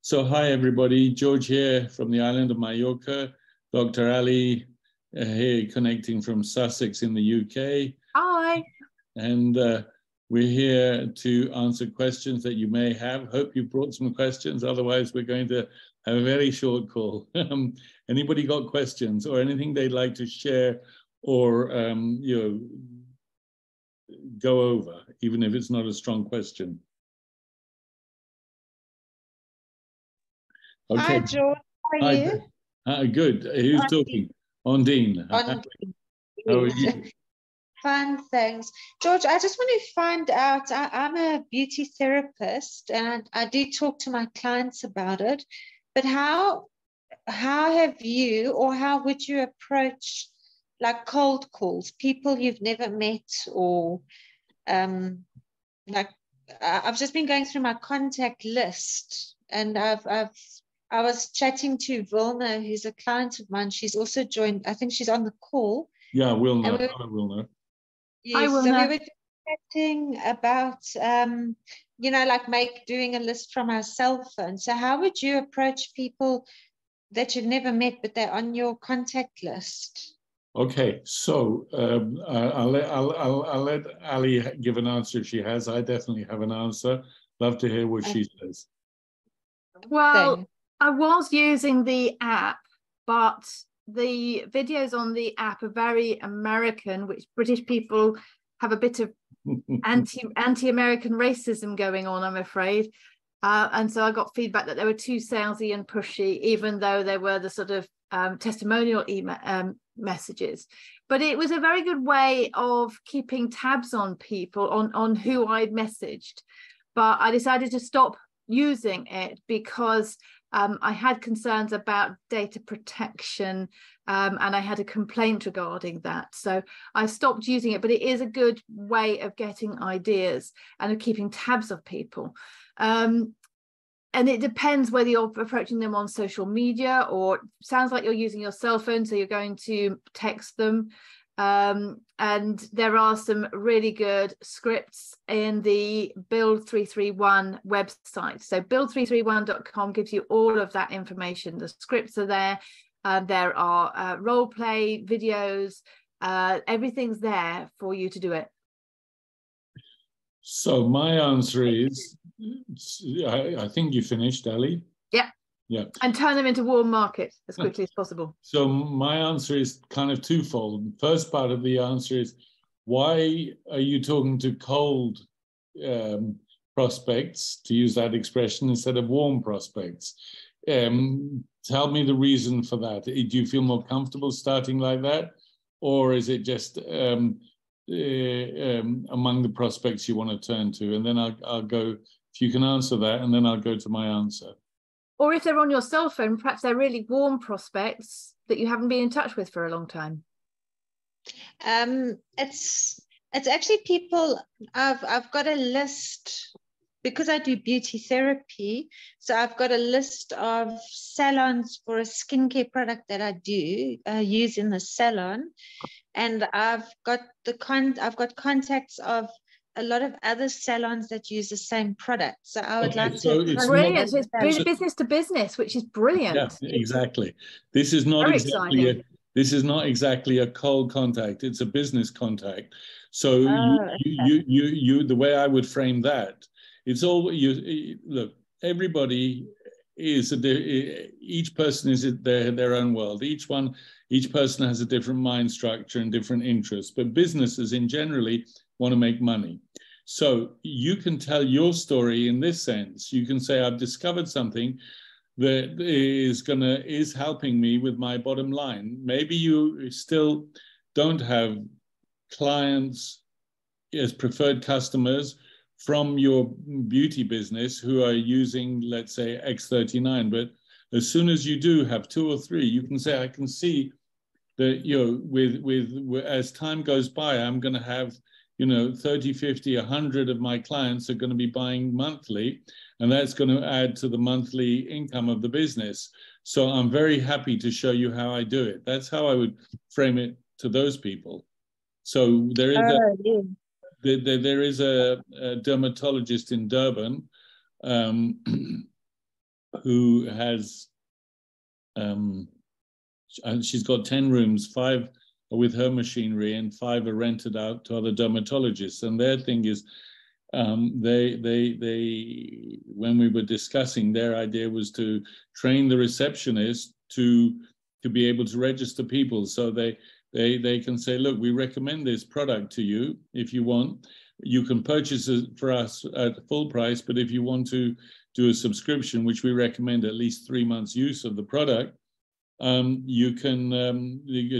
So hi, everybody. George here from the island of Mallorca. Dr. Ali here connecting from Sussex in the UK. Hi. And we're here to answer questions that you may have. Hope you brought some questions. Otherwise, we're going to have a very short call. Anybody got questions or anything they'd like to share or go over, even if it's not a strong question? Okay. Hi, George. How are you? Good. Who's talking? Ondine. Ondine. How are you? Fine, thanks. George, I just want to find out, I'm a beauty therapist and I do talk to my clients about it, but how have you or how would you approach like cold calls, people you've never met or like I've just been going through my contact list and I was chatting to Vilna, who's a client of mine. She's also joined, I think she's on the call. Yeah, Wilna. Wilna. Yes, so we were chatting about, like doing a list from our cell phone. So how would you approach people that you've never met, but they're on your contact list? Okay, so I'll let Ali give an answer if she has. I definitely have an answer. Love to hear what she says. Well, I was using the app, but the videos on the app are very American, which British people have a bit of anti-American racism going on, I'm afraid. And so I got feedback that they were too salesy and pushy, even though they were the sort of testimonial email messages. But it was a very good way of keeping tabs on people, on who I'd messaged. But I decided to stop using it because I had concerns about data protection and I had a complaint regarding that. So I stopped using it, but it is a good way of getting ideas and of keeping tabs of people. And it depends whether you're approaching them on social media or sounds like you're using your cell phone, so you're going to text them. And there are some really good scripts in the Build 331 website. So build331.com gives you all of that information. The scripts are there. There are role play videos. Everything's there for you to do it. So my answer is, I think you finished, Ali. Yeah. Yeah. And turn them into warm markets as quickly as possible. So my answer is kind of twofold. First part of the answer is, why are you talking to cold prospects, to use that expression, instead of warm prospects? Tell me the reason for that. Do you feel more comfortable starting like that? Or is it just among the prospects you want to turn to? And then I'll go, if you can answer that, and then I'll go to my answer. Or if they're on your cell phone, perhaps they're really warm prospects that you haven't been in touch with for a long time. It's actually people. I've got a list because I do beauty therapy. So I've got a list of salons for a skincare product that I do use in the salon, and I've got contacts of a lot of other salons that use the same product. So I would like to. It's brilliant. So it's business to business, which is brilliant. Yeah, exactly. This is not exactly a cold contact. It's a business contact. So the way I would frame that, it's all look. Everybody is each person is their own world. Each person has a different mind structure and different interests. But businesses in generally want to make money. So you can tell your story in this sense. You can say, I've discovered something that is helping me with my bottom line. Maybe you still don't have clients as preferred customers from your beauty business who are using, let's say, X39. But as soon as you do have 2 or 3, you can say, I can see that, with as time goes by, I'm going to have 30, 50, 100 of my clients are going to be buying monthly, and that's going to add to the monthly income of the business. So I'm very happy to show you how I do it. That's how I would frame it to those people. So there is a dermatologist in Durban who has, and she's got 10 rooms, 5 are with her machinery and 5 are rented out to other dermatologists. And their thing is, they when we were discussing, their idea was to train the receptionist to be able to register people. So they can say, look, we recommend this product to you. If you want, you can purchase it for us at full price. But if you want to do a subscription, which we recommend at least 3 months use of the product, you can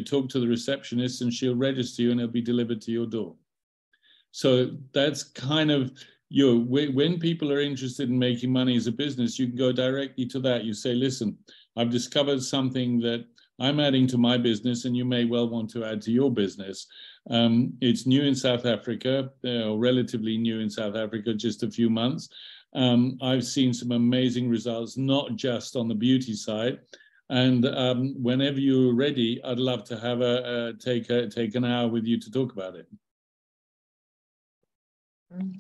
talk to the receptionist and she'll register you and it'll be delivered to your door. So that's kind of, when people are interested in making money as a business, you can go directly to that. You say, listen, I've discovered something that I'm adding to my business and you may well want to add to your business. It's new in South Africa, or relatively new in South Africa, just a few months. I've seen some amazing results, not just on the beauty side. And whenever you're ready, I'd love to have take an hour with you to talk about it.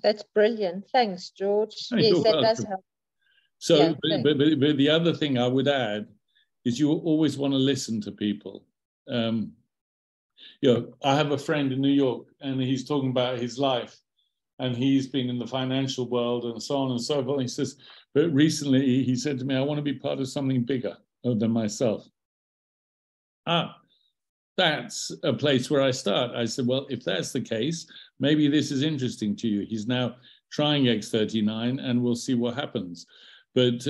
That's brilliant. Thanks, George. Yes, that does help. So, yeah, but the other thing I would add is you always want to listen to people. I have a friend in New York, and he's talking about his life, and he's been in the financial world and so on and so forth. And he says, but recently he said to me, I want to be part of something bigger than myself. That's a place where I start. I said, well, if that's the case, maybe this is interesting to you. He's now trying X39 and we'll see what happens. But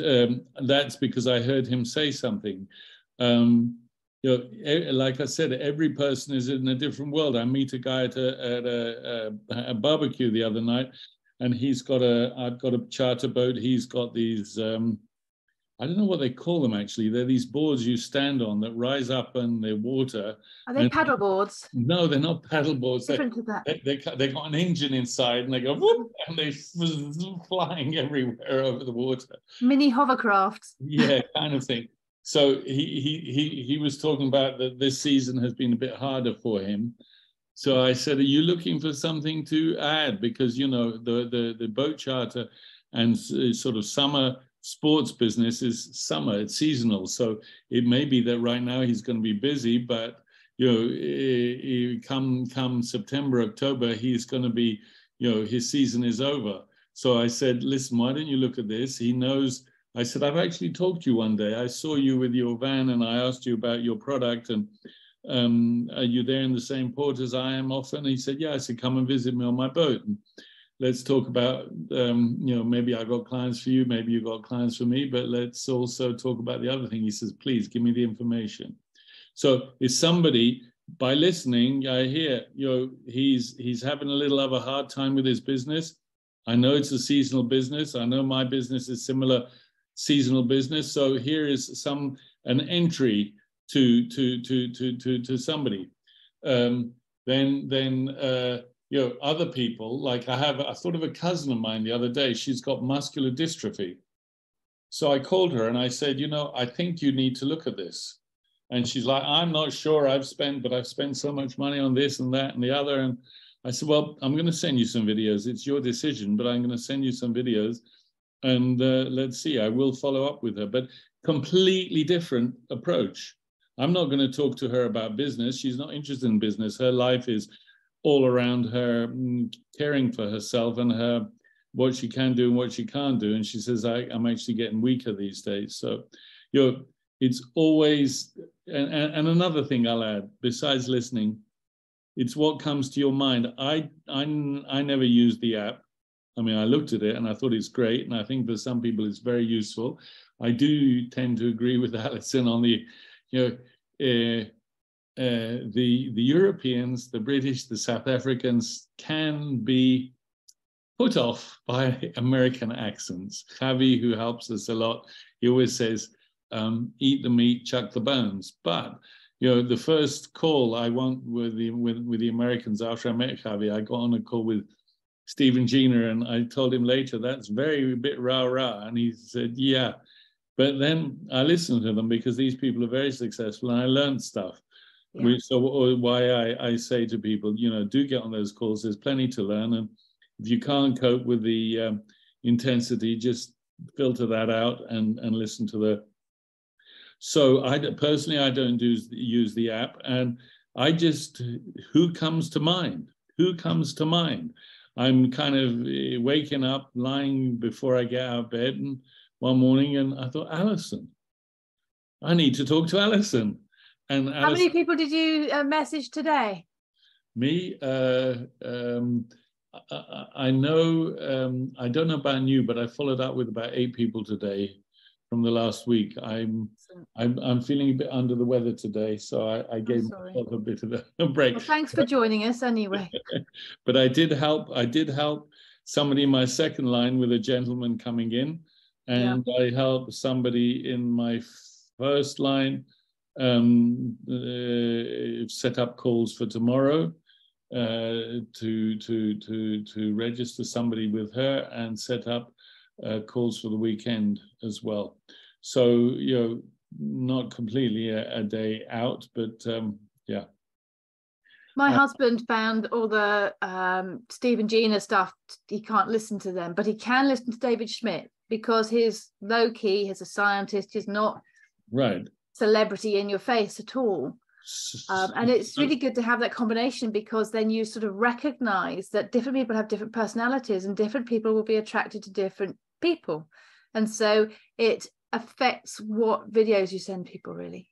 that's because I heard him say something. Like I said, every person is in a different world. I meet a guy at a barbecue the other night, and I've got a charter boat. He's got these, I don't know what they call them actually. They're these boards you stand on that rise up in the water. Are they paddle boards? No, they're not paddle boards. Different to that. They got an engine inside and they go whoop, and they're flying everywhere over the water. Mini hovercrafts. Yeah, kind of thing. So he was talking about that this season has been a bit harder for him. So I said, are you looking for something to add? Because, the boat charter and sort of summer sports business is summer, it's seasonal. So it may be that right now he's going to be busy, but come September, October, he's going to be, his season is over. So I said, listen, why don't you look at this? He knows. I said, I've actually talked to you one day. I saw you with your van and I asked you about your product, and are you there in the same port as I am often? He said, yeah. I said, come and visit me on my boat. And let's talk about, maybe I got clients for you, maybe you got clients for me, but let's also talk about the other thing. He says, please give me the information. So if somebody, by listening, I hear, he's having a little of a hard time with his business. I know it's a seasonal business. I know my business is similar seasonal business. So here is an entry to somebody. Other people, like I thought of a cousin of mine the other day. She's got muscular dystrophy. So I called her and I said, I think you need to look at this. And she's like, I'm not sure. I've spent so much money on this and that and the other. And I said, well, I'm going to send you some videos. It's your decision, but I'm going to send you some videos. And let's see, I will follow up with her. But completely different approach. I'm not going to talk to her about business. She's not interested in business. Her life is all around her caring for herself and what she can do and what she can't do. And she says, I'm actually getting weaker these days. So, it's always, and another thing I'll add, besides listening, it's what comes to your mind. I never used the app. I mean, I looked at it and I thought it's great. And I think for some people it's very useful. I do tend to agree with Alison on the, the Europeans, the British, the South Africans can be put off by American accents. Javi, who helps us a lot, he always says, eat the meat, chuck the bones. But the first call I went with the Americans after I met Javi, I got on a call with Stephen Gina, and I told him later that's a bit rah-rah, and he said, yeah. But then I listened to them because these people are very successful, and I learned stuff. Yeah. So why I say to people, do get on those calls. There's plenty to learn, and if you can't cope with the intensity, just filter that out and listen to the. So I don't use the app, and I just, who comes to mind? Who comes to mind? I'm kind of waking up, lying before I get out of bed, and one morning, and I thought, Alison, I need to talk to Alison. And Alison, how many people did you message today? Me, I know, I don't know about you, but I followed up with about 8 people today from the last week. I'm feeling a bit under the weather today, so I gave myself a bit of a break. Well, thanks for joining us anyway. But I did help somebody in my second line with a gentleman coming in, and I helped somebody in my first line set up calls for tomorrow to register somebody with her and set up calls for the weekend as well. So, not completely a day out, but yeah. My husband found all the Steve and Gina stuff. He can't listen to them, but he can listen to David Schmidt because he's low key, he's a scientist, he's not right celebrity in your face at all. And it's really good to have that combination, because then you sort of recognize that different people have different personalities and different people will be attracted to different people. And so it affects what videos you send people, really.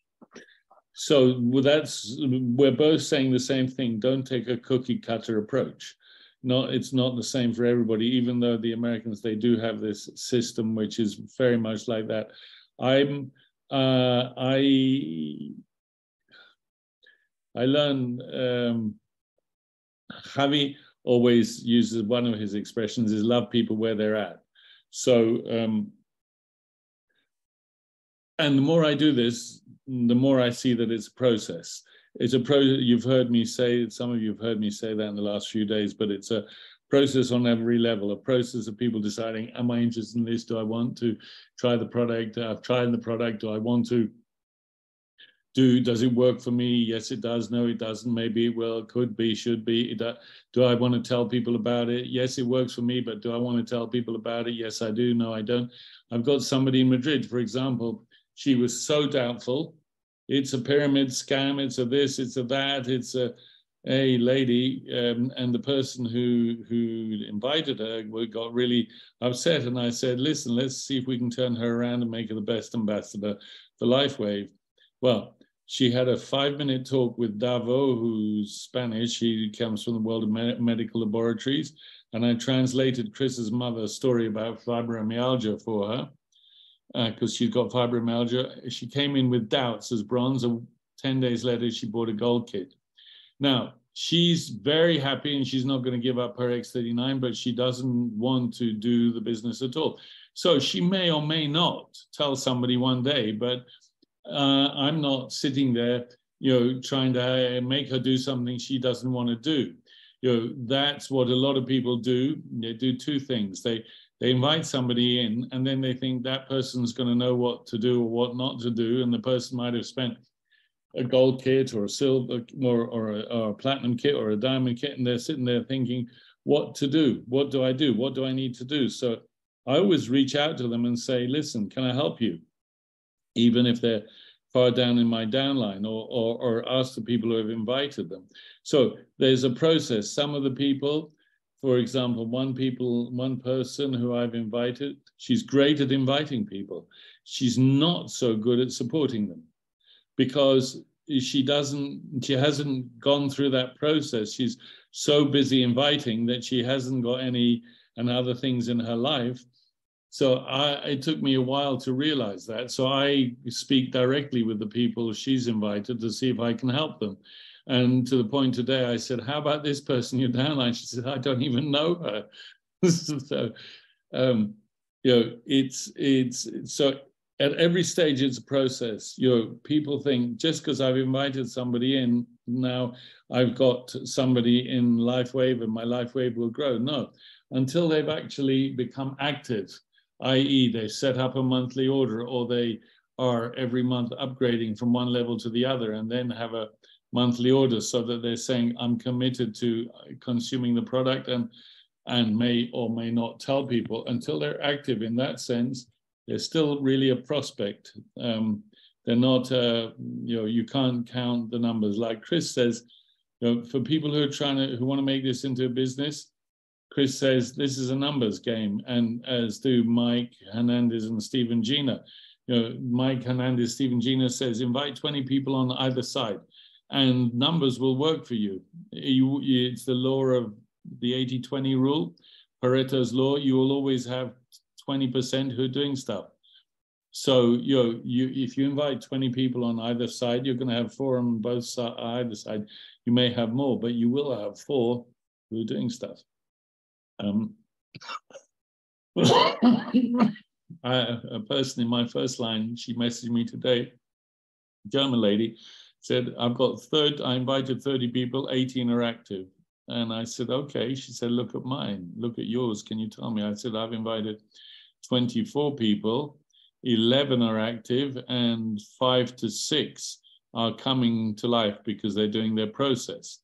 So we're both saying the same thing. Don't take a cookie cutter approach. It's not the same for everybody, even though the Americans, they do have this system which is very much like that. I learned, Javi always uses, one of his expressions is love people where they're at. So, and the more I do this, the more I see that it's a process. It's a process. You've heard me say, some of you have heard me say that in the last few days, but it's a process on every level, a process of people deciding, am I interested in this? Do I want to try the product? I've tried the product. Do I want to does it work for me? Yes, it does. No, it doesn't. Maybe it will, could be, should be. Do I want to tell people about it? Yes, it works for me, but do I want to tell people about it? Yes, I do. No, I don't. I've got somebody in Madrid, for example. She was so doubtful. It's a pyramid scam. It's a this, it's a that. It's a lady. And the person who invited her got really upset. And I said, listen, let's see if we can turn her around and make her the best ambassador for LifeWave. Well, she had a 5-minute talk with Davo, who's Spanish. He comes from the world of medical laboratories. And I translated Chris's mother's story about fibromyalgia for her, because she's got fibromyalgia. She came in with doubts as bronze, and 10 days later, she bought a gold kit. Now, she's very happy, and she's not going to give up her X39, but she doesn't want to do the business at all. So she may or may not tell somebody one day, but I'm not sitting there, trying to make her do something she doesn't want to do. That's what a lot of people do. They do 2 things. They invite somebody in, and then they think that person's going to know what to do or what not to do, and the person might have spent a gold kit or a silver or a platinum kit or a diamond kit, and they're sitting there thinking, what to do? What do I do? What do I need to do? So I always reach out to them and say, listen, can I help you? Even if they're far down in my downline, or ask the people who have invited them. So there's a process. Some of the people, for example, one person who I've invited, she's great at inviting people. She's not so good at supporting them, because she hasn't gone through that process. She's so busy inviting that she hasn't got any and other things in her life. So it took me a while to realize that. So I speak directly with the people she's invited to see if I can help them. And to the point today, I said, how about this person you're downline? She said, I don't even know her. So, it's so at every stage, it's a process. People think just because I've invited somebody in, now I've got somebody in LifeWave and my LifeWave will grow. No, until they've actually become active, i.e. they set up a monthly order, or they are every month upgrading from one level to the other, and then have a monthly order, so that they're saying, I'm committed to consuming the product. And and may or may not tell people. Until they're active in that sense, they're still really a prospect. They're not, you can't count the numbers. Like Chris says, for people who are who want to make this into a business, Chris says this is a numbers game, and as do Mike Hernandez and Stephen Gina. Mike Hernandez, Stephen Gina says invite 20 people on either side, and numbers will work for you. It's the law of the 80-20 rule, Pareto's law. You will always have 20% who are doing stuff. So if you invite 20 people on either side, you're going to have 4 on both either side. You may have more, but you will have 4 who are doing stuff. A person in my first line, she messaged me today, German lady, said, I invited 30 people, 18 are active. And I said, okay. She said, look at mine, look at yours. Can you tell me? I said, I've invited 24 people, 11 are active, and 5 to 6 are coming to life because they're doing their process.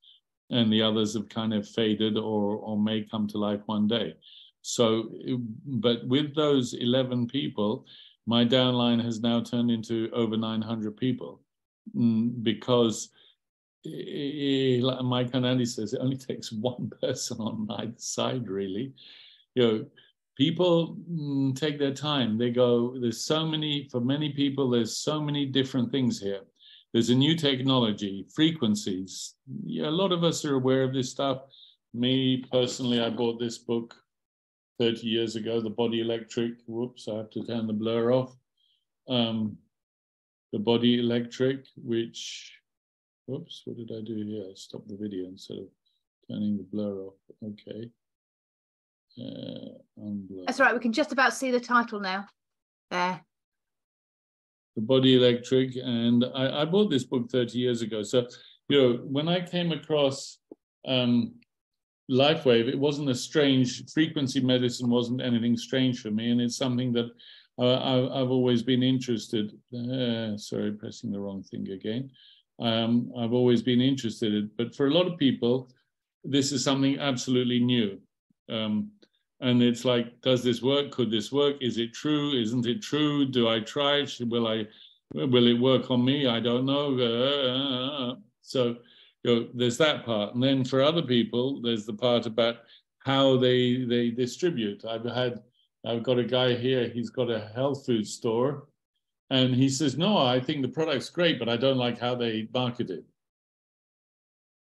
And the others have kind of faded or may come to life one day. So, but with those 11 people, my downline has now turned into over 900 people because Mike Hernandez says it only takes one person on either side, really. People take their time. They go, for many people, there's so many different things here. There's a new technology, frequencies. A lot of us are aware of this stuff. Me, personally, I bought this book 30 years ago, The Body Electric. Whoops, I have to turn the blur off. The Body Electric, which, whoops, what did I do here? I stopped the video instead of turning the blur off. Okay. That's right, we can just about see the title now. There. The Body Electric, and I bought this book 30 years ago. So, when I came across LifeWave, it wasn't a strange, frequency medicine wasn't anything strange for me, and it's something that I've always been interested. Sorry, pressing the wrong thing again. I've always been interested in, but for a lot of people, this is something absolutely new. And it's like, does this work? Could this work? Is it true? Isn't it true? Do I try it? Will it work on me? I don't know. So there's that part. And then for other people, there's the part about how they distribute. I've got a guy here, he's got a health food store. And he says, no, I think the product's great, but I don't like how they market it.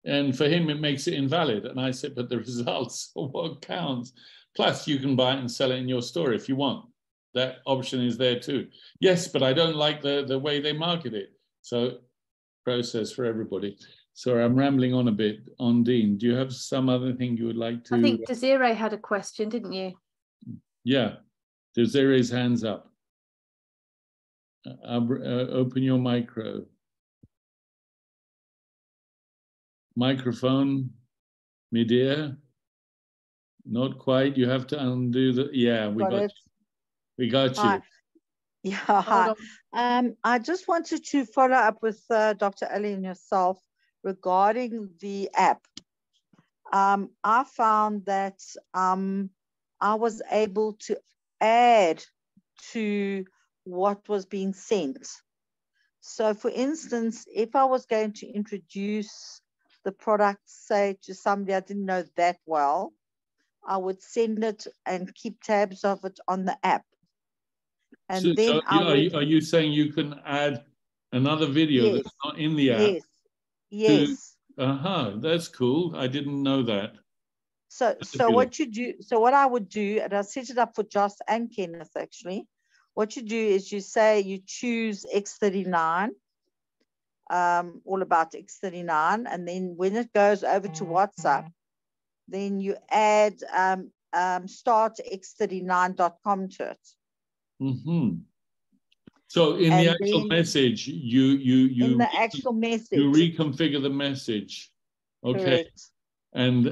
And for him, it makes it invalid. And I said, but the results are what counts. Plus, you can buy it and sell it in your store if you want. That option is there too. Yes, but I don't like the way they market it. So, process for everybody. Sorry, I'm rambling on a bit. Dean, do you have some other thing you would like to? I think Desiree had a question, didn't you? Yeah, Desiree's hands up. Open your microphone, mid-ear. Not quite. You have to undo the. Yeah, we got it. We got you. Hi. Yeah, hi. I just wanted to follow up with Dr. Ali and yourself regarding the app. I found that I was able to add to what was being sent. So, for instance, if I was going to introduce the product, say, to somebody I didn't know that well, I would send it and keep tabs of it on the app. And are you saying you can add another video that's not in the app? Yes. That's cool. I didn't know that. So what I would do, and I set it up for Joss and Kenneth actually. What you do is you choose X39, all about X39, and then when it goes over to WhatsApp, then you add startx39.com to it. Mm-hmm. So in the actual message, you reconfigure the message. Okay. Correct. And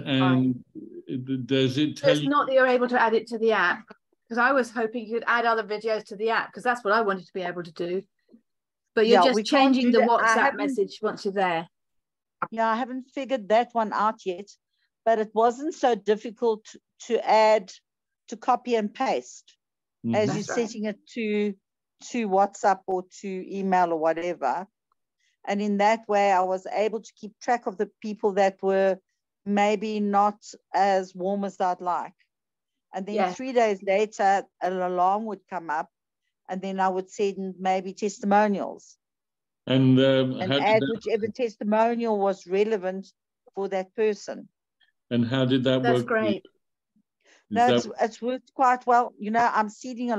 does it tell you? It's not that you're able to add it to the app, because I was hoping you could add other videos to the app, because that's what I wanted to be able to do. But you're just changing the WhatsApp message once you're there. Yeah, I haven't figured that one out yet. but it wasn't so difficult to add, to copy and paste as you're setting it to WhatsApp or to email or whatever. And in that way, I was able to keep track of the people that were maybe not as warm as I'd like. And then 3 days later, an alarm would come up, and then I would send maybe testimonials. And add whichever testimonial was relevant for that person. And how did that work? That's great. No, it's worked quite well. You know, I'm seeding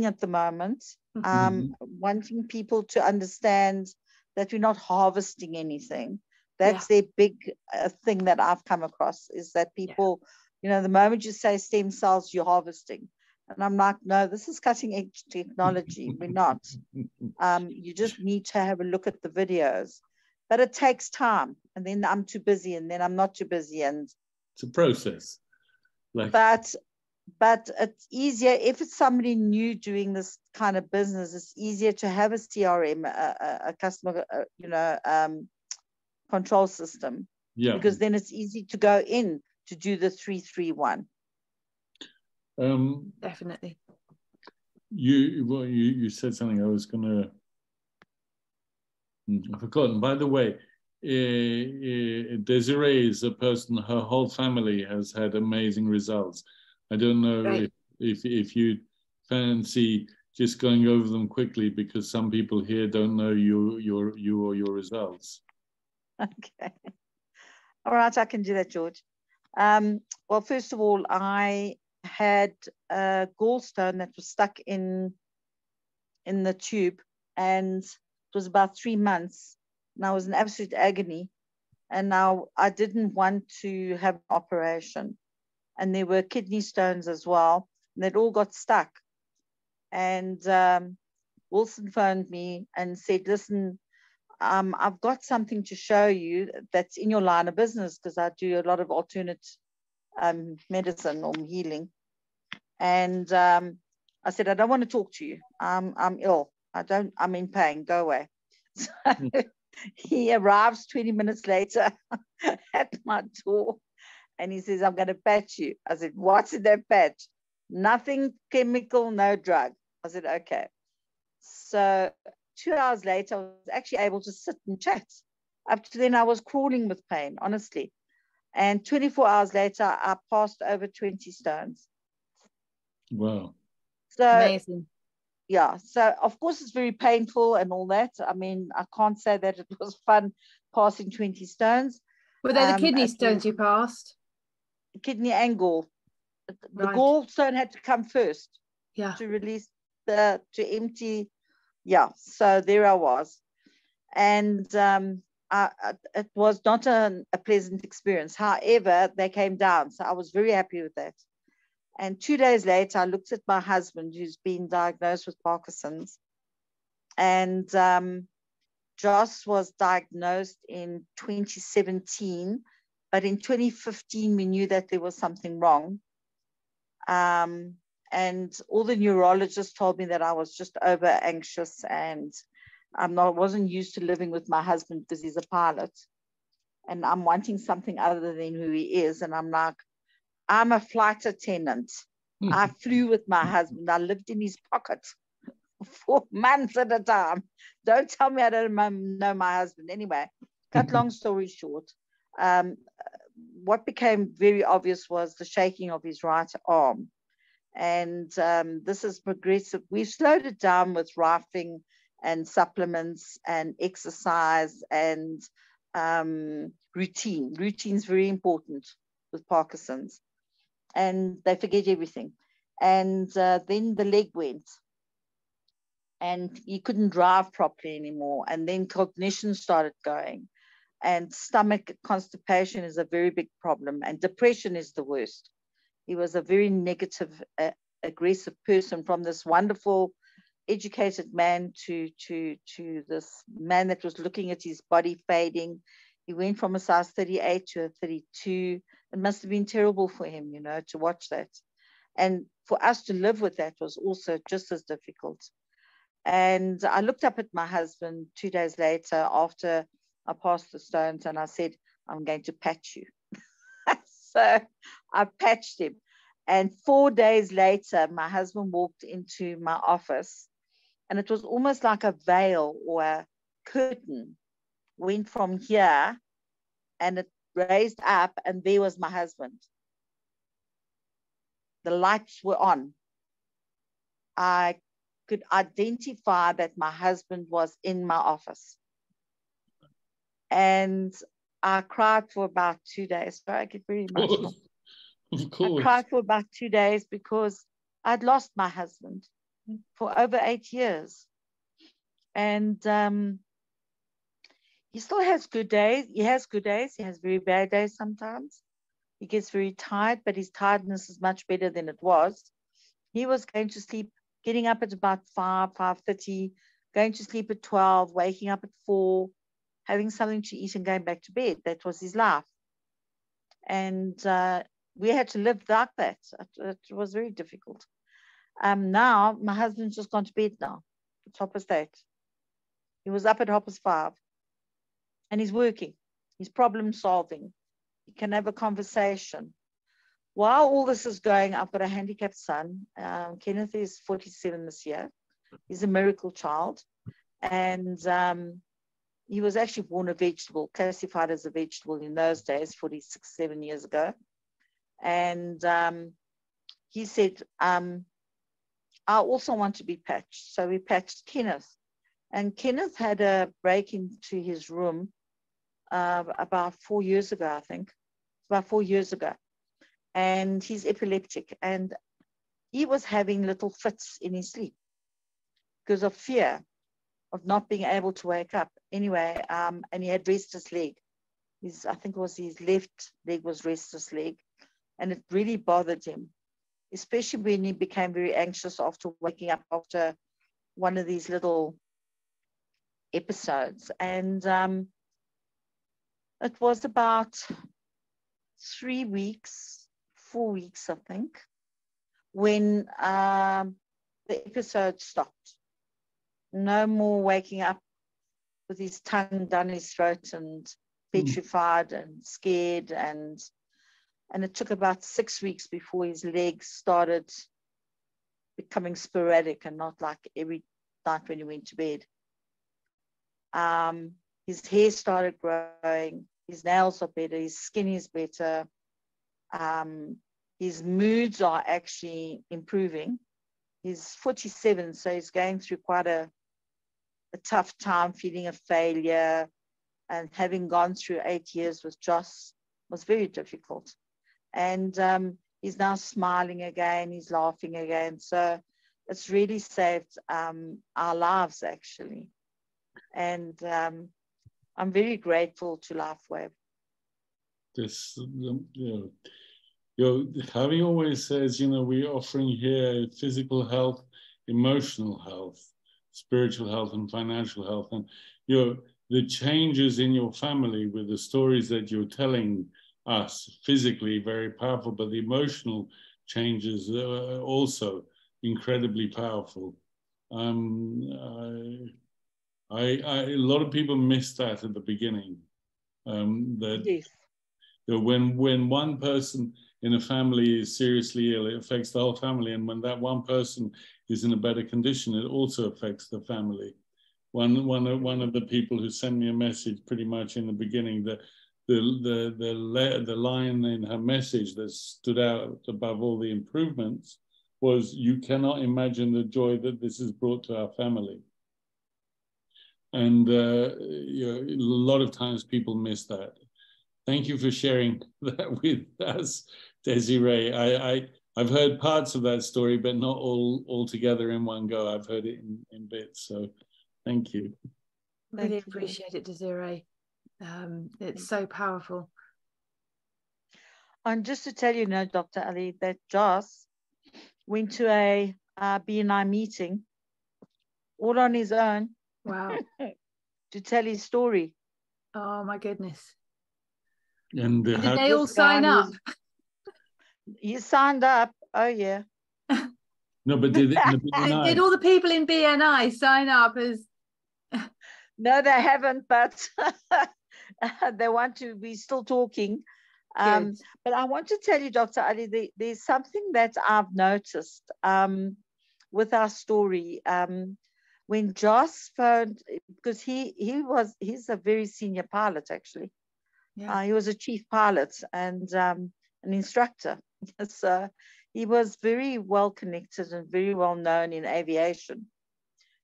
at the moment, wanting people to understand that we're not harvesting anything. That's their big thing that I've come across, is that people, you know, the moment you say stem cells, you're harvesting. And I'm like, no, this is cutting edge technology. We're not. You just need to have a look at the videos. But it takes time. And then I'm too busy, and then I'm not too busy. And it's a process. But it's easier if it's somebody new doing this kind of business. It's easier to have a CRM, a customer, control system. Yeah. Because then it's easy to go in to do the 3-3-1. Definitely. You said something I was gonna. I've forgotten. By the way, Desiree is a person. Her whole family has had amazing results. I don't know if you fancy just going over them quickly, because some people here don't know your results. Okay. All right, I can do that, George. Well, first of all, I had a gallstone that was stuck in the tube, and it was about 3 months, and I was in absolute agony. And now I didn't want to have an operation, and there were kidney stones as well, and they'd all got stuck. And Wilson phoned me and said, listen, I've got something to show you that's in your line of business, because I do a lot of alternate medicine or healing. And I said, I don't want to talk to you. I'm ill. I'm in pain. Go away. So he arrives 20 minutes later at my door, and he says, I'm going to patch you. I said, what's in that patch? Nothing chemical, no drug. I said, okay. So 2 hours later, I was actually able to sit and chat. Up to then, I was crawling with pain, honestly. And 24 hours later, I passed over 20 stones. Wow. So, amazing. Yeah. So, of course, it's very painful and all that. I mean, I can't say that it was fun passing 20 stones. Were they the kidney stones you passed? Kidney and gall. The gallstone had to come first. Yeah. To release to empty. Yeah. So there I was. And it was not a pleasant experience. However, they came down. So I was very happy with that. And 2 days later, I looked at my husband, who's been diagnosed with Parkinson's. And Joss was diagnosed in 2017. But in 2015, we knew that there was something wrong. And all the neurologists told me that I was just over anxious, and wasn't used to living with my husband because he's a pilot, and I'm wanting something other than who he is. And I'm like, I'm a flight attendant. I flew with my husband. I lived in his pocket for months at a time. Don't tell me I don't know my husband. Anyway, cut long story short, what became very obvious was the shaking of his right arm. And this is progressive. We've slowed it down with rafting and supplements and exercise and routine. Routine is very important with Parkinson's, and they forget everything. And then the leg went, and he couldn't drive properly anymore. And then cognition started going, and stomach constipation is a very big problem, and depression is the worst. He was a very negative, aggressive person, from this wonderful, educated man to this man that was looking at his body fading. He went from a size 38 to a 32. It must have been terrible for him, to watch that. And for us to live with that was also just as difficult. And I looked up at my husband 2 days later after I passed the stones, and I said, I'm going to patch you. So I patched him. And 4 days later, my husband walked into my office, and it was almost like a veil or a curtain went from here and it raised up, and there was my husband. The lights were on. I could identify that my husband was in my office. And I cried for about 2 days. So I get very emotional. Of course. I cried for about 2 days because I'd lost my husband for over 8 years. And he still has good days. He has good days. He has very bad days sometimes. He gets very tired, but his tiredness is much better than it was. He was going to sleep, getting up at about 5:30, going to sleep at 12, waking up at 4, having something to eat and going back to bed. That was his life. And we had to live like that. It was very difficult. Now, my husband's just gone to bed now. It's 8:30. He was up at 5:30. And he's working. He's problem solving. He can have a conversation. While all this is going, I've got a handicapped son. Kenneth is 47 this year. He's a miracle child. And he was actually born a vegetable, classified as a vegetable in those days, 47 years ago. And he said, I also want to be patched. So we patched Kenneth. And Kenneth had a break into his room about 4 years ago, I think. About 4 years ago. And he's epileptic. And he was having little fits in his sleep because of fear of not being able to wake up. Anyway, and he had restless leg. I think it was his left leg was restless leg. And it really bothered him, especially when he became very anxious after waking up after one of these little episodes. And it was about 3 weeks, 4 weeks, I think, when the episode stopped. No more waking up with his tongue down his throat and petrified and scared. And it took about 6 weeks before his legs started becoming sporadic and not like every night when he went to bed. His hair started growing. His nails are better. His skin is better. His moods are actually improving. He's 47, so he's going through quite a tough time, feeling a failure, and having gone through 8 years with Joss was very difficult. And he's now smiling again. He's laughing again. So it's really saved our lives, actually. And I'm very grateful to LifeWave. This, Javi always says, we're offering here physical health, emotional health, spiritual health, and financial health. And the changes in your family with the stories that you're telling us, physically very powerful, but the emotional changes are also incredibly powerful. A lot of people miss that at the beginning. Yes. When one person in a family is seriously ill, it affects the whole family. And when that one person is in a better condition, it also affects the family. One of the people who sent me a message pretty much in the beginning, the line in her message that stood out above all the improvements was, "You cannot imagine the joy that this has brought to our family." And a lot of times people miss that. Thank you for sharing that with us, Desiree. I've heard parts of that story, but not all together in one go. I've heard it in bits. So thank you. Really appreciate it, Desiree. It's so powerful. And just to tell you, Dr. Ali, that Joss went to a BNI meeting all on his own. Wow. To tell his story. Oh my goodness. And did they all sign up? He signed up. Oh yeah. No, but did all the people in BNI sign up as? No, they haven't, but They want to be still talking. But I want to tell you, Dr. Ali, there's something that I've noticed with our story. When Joss phoned, because he's a very senior pilot, actually. Yeah. He was a chief pilot and an instructor. So he was very well connected and very well known in aviation.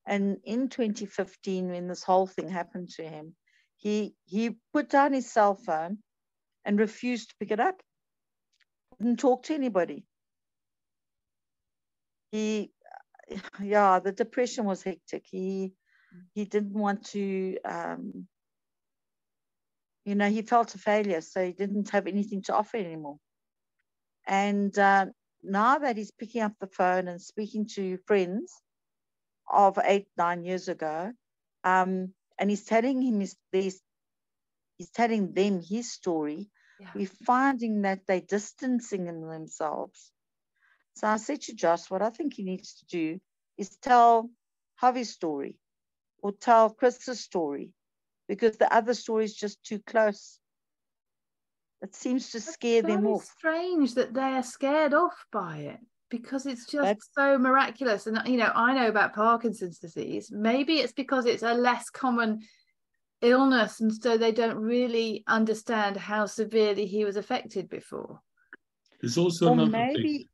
And in 2015, when this whole thing happened to him, he put down his cell phone and refused to pick it up. Didn't talk to anybody. The depression was hectic. He didn't want to, he felt a failure, so he didn't have anything to offer anymore. And now that he's picking up the phone and speaking to friends of 8-9 years ago, and he's telling them his story, we're finding that they're distancing themselves. So I said to Josh, what I think he needs to do is tell Javi's story or tell Chris's story, because the other story is just too close. It seems to scare them off. It's strange that they're scared off by it, because it's just so miraculous. And, I know about Parkinson's disease. Maybe it's because it's a less common illness, and so they don't really understand how severely he was affected before. There's also another thing.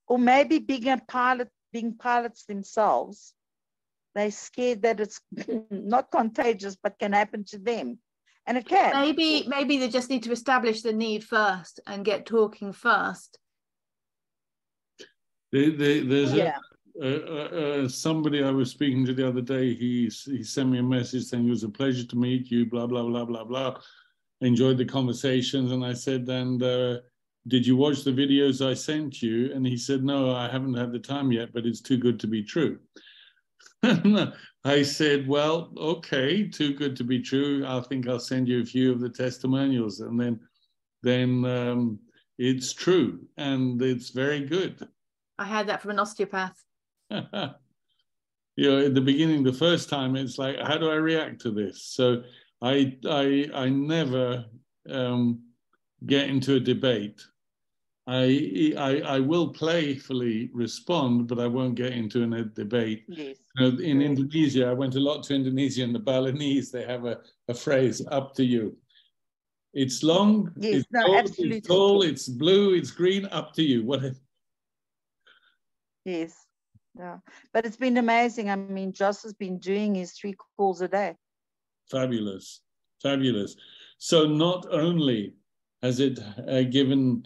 Or maybe being pilots themselves, they're scared that it's not contagious but can happen to them. And it can. Maybe they just need to establish the need first and get talking first. There's somebody I was speaking to the other day. He sent me a message saying it was a pleasure to meet you, blah, blah, blah, blah, blah. Enjoyed the conversations. And I said, did you watch the videos I sent you? And he said, no, I haven't had the time yet, but it's too good to be true. I said, well, okay, too good to be true. I think I'll send you a few of the testimonials. And then it's true. And it's very good. I had that from an osteopath. At the beginning, the first time, it's like, how do I react to this? So I never get into a debate. I will playfully respond, but I won't get into a debate. Yes. In Indonesia, I went a lot to Indonesia, and the Balinese, they have a phrase, up to you. It's long, yes, it's short, it's tall, it's blue, it's green, up to you. Whatever. Yes. Yeah. But it's been amazing. I mean, Joss has been doing his 3 calls a day. Fabulous. Fabulous. So not only has it given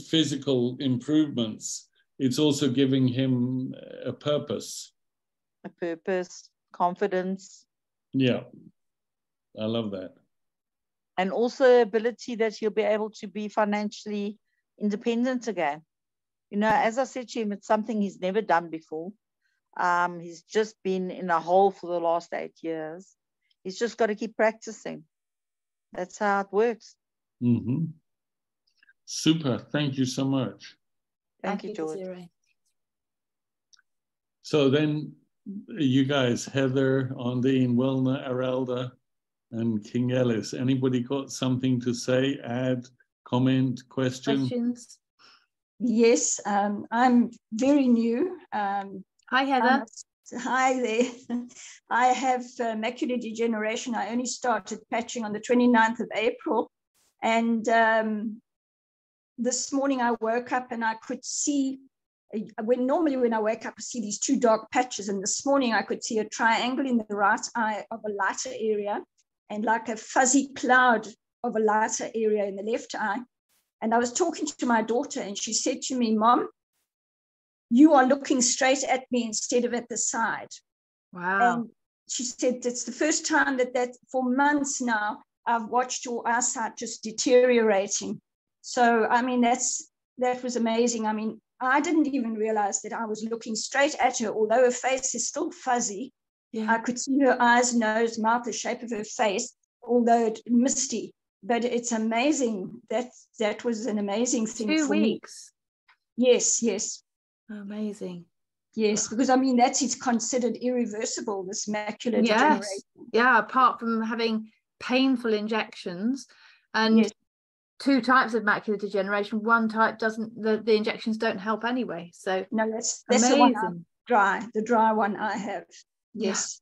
physical improvements, it's also giving him a purpose. A purpose, confidence. Yeah, I love that. And also ability that he'll be able to be financially independent again. As I said to him, it's something he's never done before. He's just been in a hole for the last 8 years. He's just got to keep practicing. That's how it works. Mm-hmm. Super. Thank you so much. Thank you, George. So then you guys, Heather, Ondine, Wilna, Arelda, and King Ellis, anybody got something to say, add, comment, question? Questions? Yes, I'm very new. Hi, Heather. Hi there. I have macular degeneration. I only started patching on the 29th of April. And this morning I woke up and I could see, normally when I wake up, I see these 2 dark patches. And this morning I could see a triangle in the right eye of a lighter area and like a fuzzy cloud of a lighter area in the left eye. And I was talking to my daughter and she said to me, Mom, you are looking straight at me instead of at the side. Wow. And she said, it's the first time that for months now, I've watched your eyesight just deteriorating. So, I mean, that was amazing. I mean, I didn't even realize that I was looking straight at her, although her face is still fuzzy. Yeah. I could see her eyes, nose, mouth, the shape of her face, although it's misty. But it's amazing. That was an amazing thing 2 for me. 2 weeks. Yes. Amazing. Yes, because I mean, it's considered irreversible, this macular degeneration. Yeah, apart from having painful injections, and Yes. 2 types of macular degeneration. One type doesn't, the injections don't help anyway. So No, that's amazing. the dry one I have. Yes.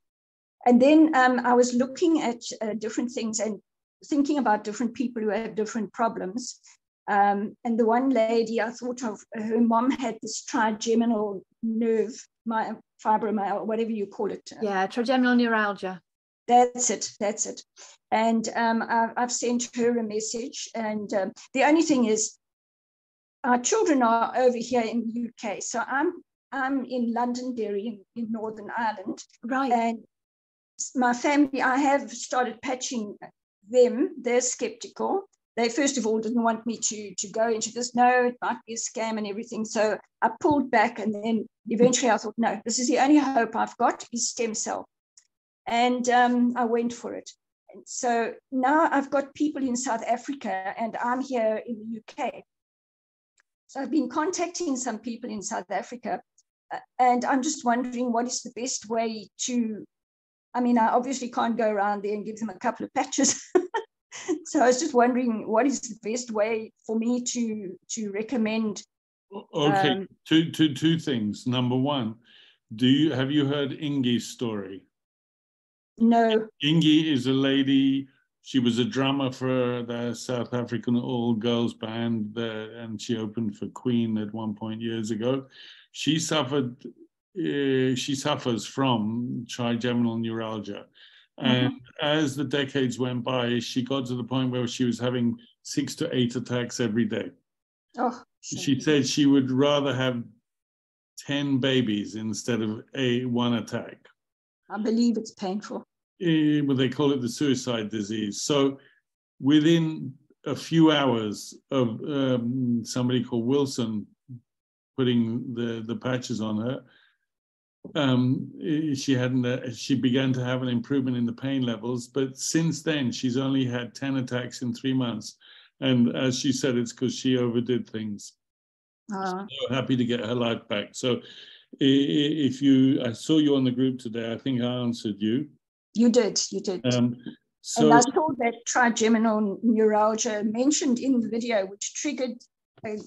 Yeah. And then I was looking at different things and thinking about different people who have different problems. And the one lady I thought of, her mom had this trigeminal nerve, fibromyalgia, whatever you call it. Yeah, trigeminal neuralgia. That's it. And I've sent her a message. And the only thing is, our children are over here in the UK. So I'm in Londonderry in Northern Ireland. Right. And my family, I have started patching them. They're skeptical. They first of all didn't want me to go into this. No, it might be a scam and everything. So I pulled back, and then eventually I thought, no, this is the only hope I've got is stem cell. And I went for it. And so now I've got people in South Africa, and I'm here in the UK. So I've been contacting some people in South Africa, and I'm just wondering what is the best way to, I mean, I obviously can't go around there and give them a couple of patches. So I was just wondering what is the best way for me to recommend. Okay, two things. Number one, have you heard Ingi's story? No. Ingi is a lady. She was a drummer for the South African all-girls band, and she opened for Queen at one point years ago. She suffers from trigeminal neuralgia. And as the decades went by, she got to the point where she was having 6 to 8 attacks every day. Oh, she said she would rather have 10 babies instead of one attack. I believe it's painful. Well, they call it the suicide disease. So within a few hours of somebody called Wilson putting the patches on her, she began to have an improvement in the pain levels. But since then, she's only had 10 attacks in 3 months. And as she said, it's because she overdid things. So happy to get her life back. So I saw you on the group today. I think I answered you. You did. And I saw that trigeminal neuralgia mentioned in the video, which triggered a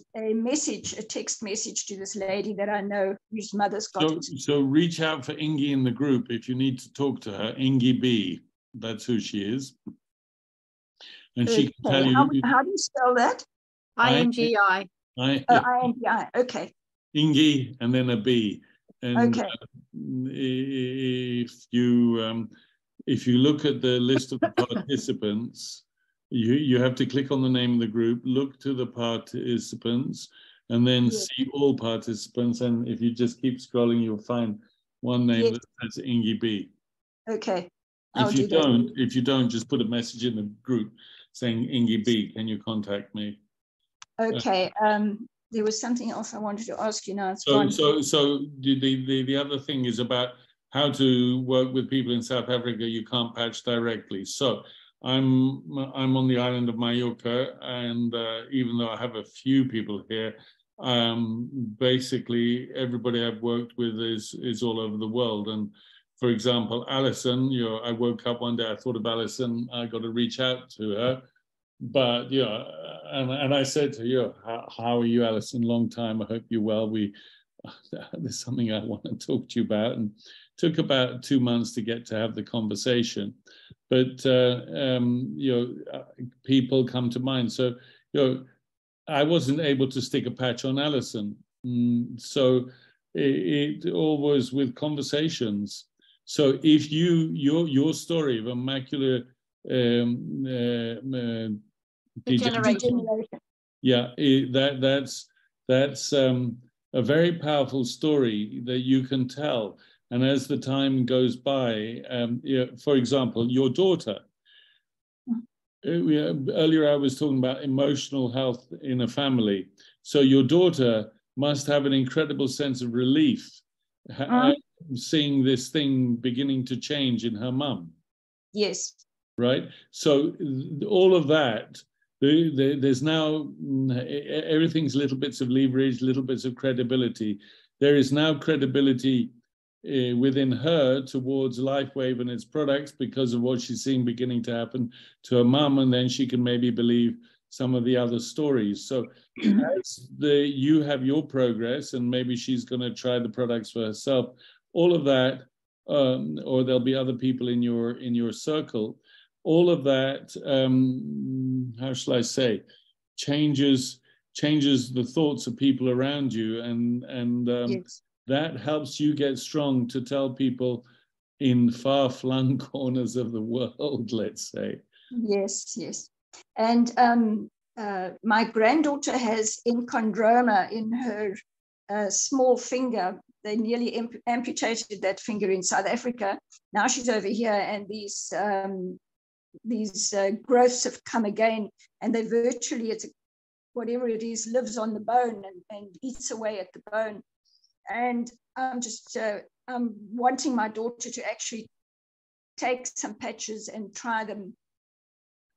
text message to this lady that I know whose mother's got it. So reach out for Ingi in the group if you need to talk to her. Ingi B, that's who she is. And she can tell you. How do you spell that? I-N-G-I. I-N-G-I, okay. Ingi and then a B. And okay. If you look at the list of the participants, you have to click on the name of the group, look to the participants, and then see all participants. And if you just keep scrolling, you'll find one name that says Ingi B. Okay. If you don't, just put a message in the group saying Ingi B, can you contact me? Okay. There was something else I wanted to ask you now. So the other thing is about how to work with people in South Africa. You can't patch directly. So I'm on the island of Mallorca, and even though I have a few people here, basically everybody I've worked with is all over the world. And for example, Alison, I woke up one day, I thought of Alison, I got to reach out to her. But and I said to her, how are you, Alison? Long time. I hope you're well. There's something I want to talk to you about, and took about 2 months to get to have the conversation. But people come to mind. So I wasn't able to stick a patch on Alison. So it all was with conversations. So if your story of a macular degeneration. Yeah, that's a very powerful story that you can tell. And as the time goes by, for example, your daughter. Earlier I was talking about emotional health in a family. So your daughter must have an incredible sense of relief seeing this thing beginning to change in her mum. Yes. Right? So all of that, there's now, everything's little bits of leverage, little bits of credibility. There is now credibility within her towards LifeWave and its products because of what she's seeing beginning to happen to her mum, and then she can maybe believe some of the other stories. So as you have your progress, and maybe she's going to try the products for herself, all of that, or there'll be other people in your circle, all of that, how shall I say, changes the thoughts of people around you, and yes. that helps you get strong to tell people in far-flung corners of the world, let's say. Yes, yes. And my granddaughter has enchondroma in her small finger. They nearly amputated that finger in South Africa. Now she's over here, and these growths have come again, and they virtually, whatever it is, lives on the bone and eats away at the bone. And I'm just I'm wanting my daughter to actually take some patches and try them.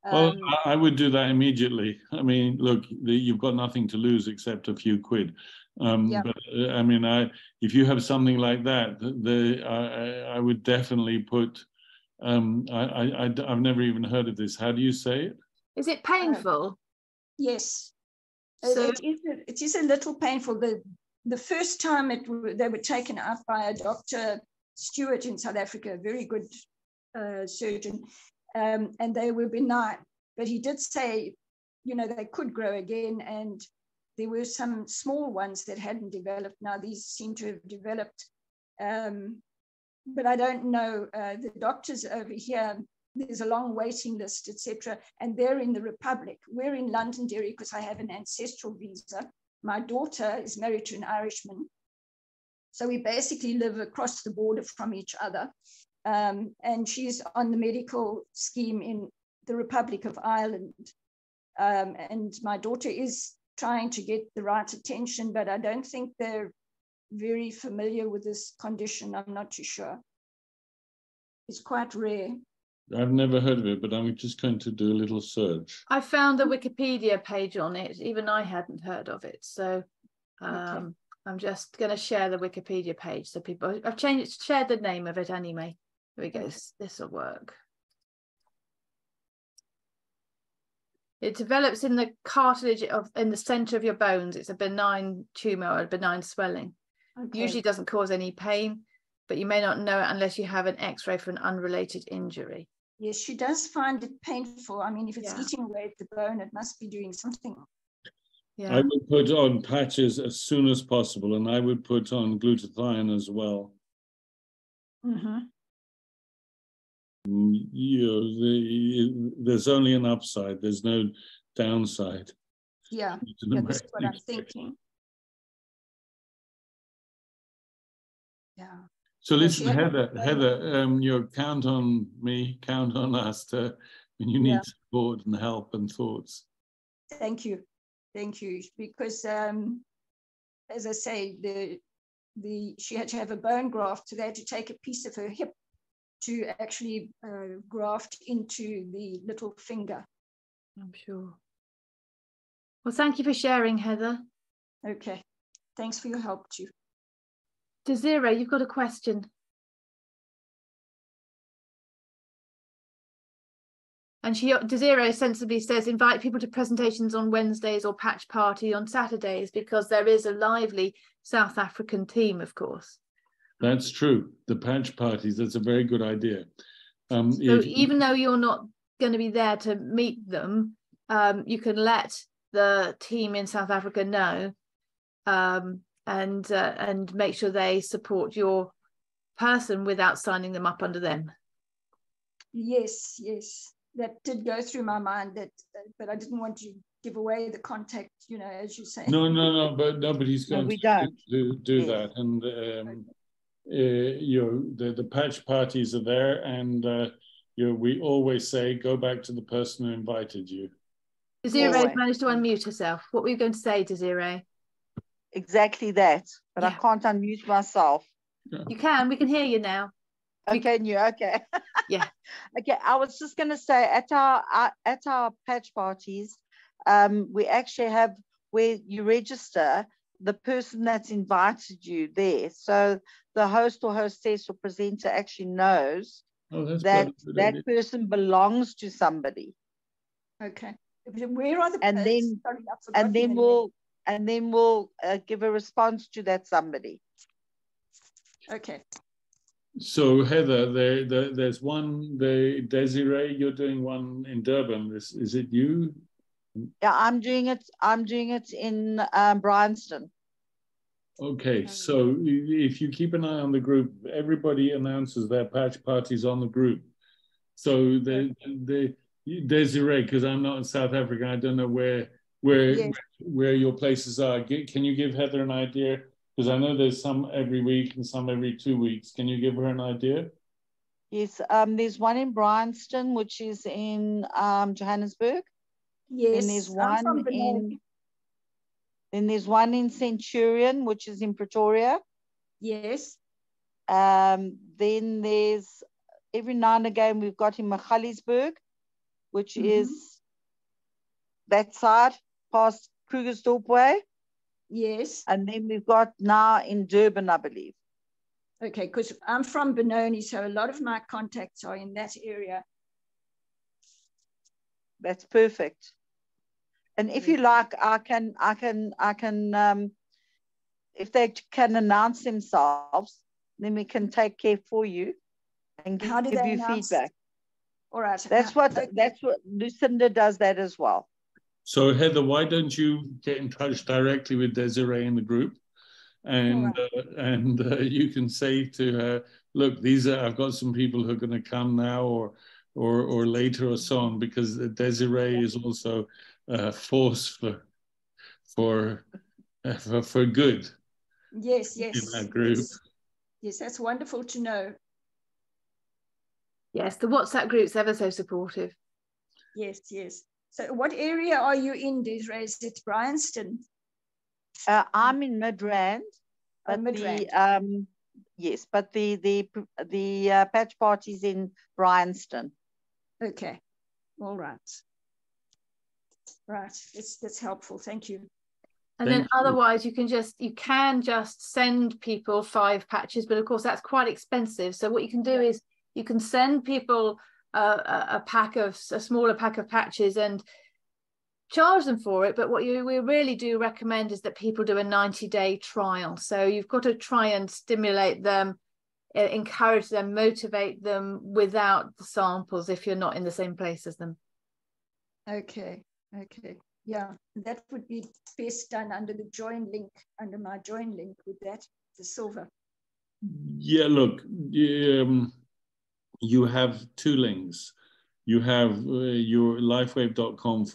Well, I would do that immediately. I mean, look, you've got nothing to lose except a few quid. Yeah. But I mean, if you have something like that, I would definitely put. I've never even heard of this. How do you say it? Is it painful? Yes. So It is a little painful. The first time they were taken out by a Dr. Stewart in South Africa, a very good surgeon, and they were benign. But he did say, they could grow again, and there were some small ones that hadn't developed. Now these seem to have developed, but I don't know. The doctors over here, there's a long waiting list, etc. And they're in the Republic. We're in Londonderry because I have an ancestral visa. My daughter is married to an Irishman. So we basically live across the border from each other. And she's on the medical scheme in the Republic of Ireland. And my daughter is trying to get the right attention, but I don't think they're very familiar with this condition. I'm not too sure. It's quite rare. I've never heard of it, but I'm just going to do a little search. I found a Wikipedia page on it. Even I hadn't heard of it. So Okay. I'm just going to share the Wikipedia page so people. I've shared the name of it anyway. Here we go. Okay. This will work. It develops in the cartilage in the center of your bones. It's a benign tumor or a benign swelling. Okay. Usually doesn't cause any pain, but you may not know it unless you have an X-ray for an unrelated injury. Yes, she does find it painful. I mean, if it's eating away at the bone, it must be doing something. Yeah. I would put on patches as soon as possible, and I would put on glutathione as well. Mm-hmm. There's only an upside. There's no downside. Yeah, that's what I'm thinking. Yeah. So listen, Heather, you count on me, count on us when you need support and help and thoughts. Thank you, because as I say, she had to have a bone graft, so they had to take a piece of her hip to actually graft into the little finger. I'm sure. Well, thank you for sharing, Heather. Okay, thanks for your help too. Desiree, you've got a question. And Desiree sensibly says, invite people to presentations on Wednesdays or patch party on Saturdays, because there is a lively South African team, of course. That's true. The patch parties, that's a very good idea. So even though you're not going to be there to meet them, you can let the team in South Africa know and make sure they support your person without signing them up under them. Yes, that did go through my mind, but I didn't want to give away the contact, as you say. No, but nobody's going to do that. And the patch parties are there, and we always say go back to the person who invited you. Desiree managed to unmute herself. What were you going to say, Desiree? Exactly that, but I can't unmute myself. You can. We can hear you now. Okay. Yeah. Okay. I was just going to say at our patch parties, we actually have where you register. the person that's invited you there. So the host or hostess or presenter actually knows that that person belongs to somebody. Okay. Where are the and then we'll give a response to that somebody. Okay. So Heather, there's one. Desiree, you're doing one in Durban. Is it you? Yeah, I'm doing it in Bryanston. Okay, so if you keep an eye on the group, everybody announces their patch parties on the group. So the Desiree, because I'm not in South Africa, I don't know where your places are. Can you give Heather an idea? Because I know there's some every week and some every 2 weeks. Can you give her an idea? Yes, there's one in Bryanston, which is in Johannesburg. Yes, then there's one in Centurion, which is in Pretoria. Yes. Then there's every now and again we've got in Magaliesburg, which is that side past Krugersdorp way. Yes. And then we've got now in Durban, I believe. Okay, because I'm from Benoni, so a lot of my contacts are in that area. That's perfect. And if you like, I can if they can announce themselves, then we can take care for you and give you feedback. All right. That's what Lucinda does that as well. So Heather, why don't you get in touch directly with Desiree in the group, and you can say to her, look, I've got some people who are going to come now or later or so on, because Desiree is also a force for good. Yes. In that group. Yes, that's wonderful to know. Yes, the WhatsApp group's ever so supportive. Yes. So what area are you in, Desiree? Is it Bryanston? I'm in Midrand. Midrand. Yes, but the patch party's in Bryanston. Okay. All right. Right. That's helpful. Thank you. And then otherwise you can just send people 5 patches, but of course that's quite expensive. So what you can do is you can send people a smaller pack of patches and charge them for it. But what we really do recommend is that people do a 90-day trial. So you've got to try and stimulate them, encourage them, motivate them without the samples if you're not in the same place as them. Okay. Yeah, that would be best done under the join link, under my join link with that, the silver. Yeah, look, you have 2 links. You have your lifewave.com